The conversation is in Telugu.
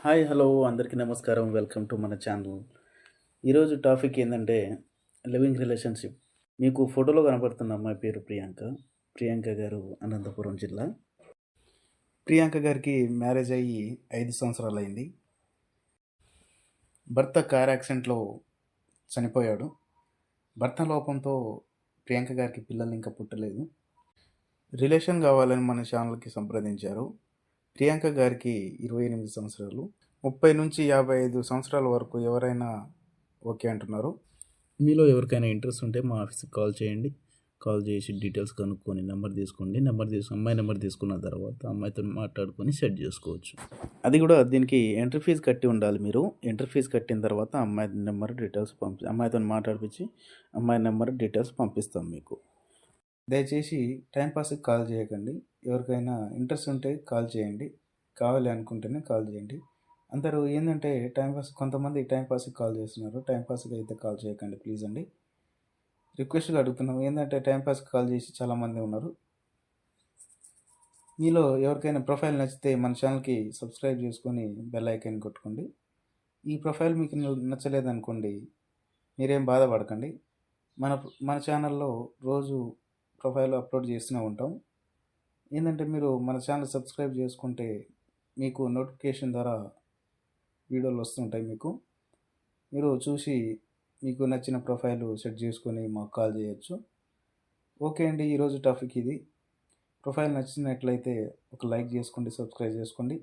హాయ్ హలో అందరికీ నమస్కారం. వెల్కమ్ టు మన ఛానల్. ఈరోజు టాపిక్ ఏంటంటే లివింగ్ రిలేషన్షిప్. మీకు ఫోటోలో కనపడుతున్న అమ్మాయి పేరు ప్రియాంక. ప్రియాంక గారు అనంతపురం జిల్లా. ప్రియాంక గారికి మ్యారేజ్ అయ్యి 5 సంవత్సరాలు అయింది. భర్త కార్ యాక్సిడెంట్లో చనిపోయాడు. భర్త లోపంతో ప్రియాంక గారికి పిల్లలు ఇంకా పుట్టలేదు. రిలేషన్ కావాలని మన ఛానల్కి సంప్రదించారు. ప్రియాంక గారికి 28 సంవత్సరాలు. 30 నుంచి 55 సంవత్సరాల వరకు ఎవరైనా ఓకే అంటున్నారు. మీలో ఎవరికైనా ఇంట్రెస్ట్ ఉంటే మా ఆఫీస్కి కాల్ చేయండి. కాల్ చేసి డీటెయిల్స్ కనుక్కొని నెంబర్ తీసుకోండి. అమ్మాయి నెంబర్ తీసుకున్న తర్వాత అమ్మాయితో మాట్లాడుకొని సెట్ చేసుకోవచ్చు. అది కూడా దీనికి ఎంట్రీ ఫీజు కట్టి ఉండాలి. మీరు ఎంట్రీ ఫీజు కట్టిన తర్వాత అమ్మాయి నెంబర్ డీటెయిల్స్ అమ్మాయితో మాట్లాడిపించి అమ్మాయి నెంబర్ డీటెయిల్స్ పంపిస్తాం మీకు. దయచేసి టైంపాస్కి కాల్ చేయకండి. ఎవరికైనా ఇంట్రెస్ట్ ఉంటే కాల్ చేయండి. కావాలి అనుకుంటేనే కాల్ చేయండి. అందరూ ఏంటంటే కొంతమంది టైంపాస్కి కాల్ చేస్తున్నారు. టైంపాస్కి అయితే కాల్ చేయకండి ప్లీజ్ అండి. రిక్వెస్ట్గా అడుగుతున్నాం. ఏంటంటే టైంపాస్కి కాల్ చేసి చాలామంది ఉన్నారు. మీలో ఎవరికైనా ప్రొఫైల్ నచ్చితే మన ఛానల్కి సబ్స్క్రైబ్ చేసుకొని బెల్ ఐకాన్ కొట్టుకోండి. ఈ ప్రొఫైల్ మీకు నచ్చలేదనుకోండి, మీరేం బాధపడకండి. మన మన ఛానల్లో రోజు ప్రొఫైల్ అప్లోడ్ చేస్తూనే ఉంటాం. ఏంటంటే మీరు మన ఛానల్ సబ్స్క్రైబ్ చేసుకుంటే మీకు నోటిఫికేషన్ ద్వారా వీడియోలు వస్తుంటాయి. మీరు చూసి మీకు నచ్చిన ప్రొఫైల్ సెట్ చేసుకొని మాకు కాల్ చేయొచ్చు. ఓకే అండి, ఈరోజు టాపిక్ ఇది. ప్రొఫైల్ నచ్చినట్లయితే ఒక లైక్ చేసుకోండి, సబ్స్క్రైబ్ చేసుకోండి.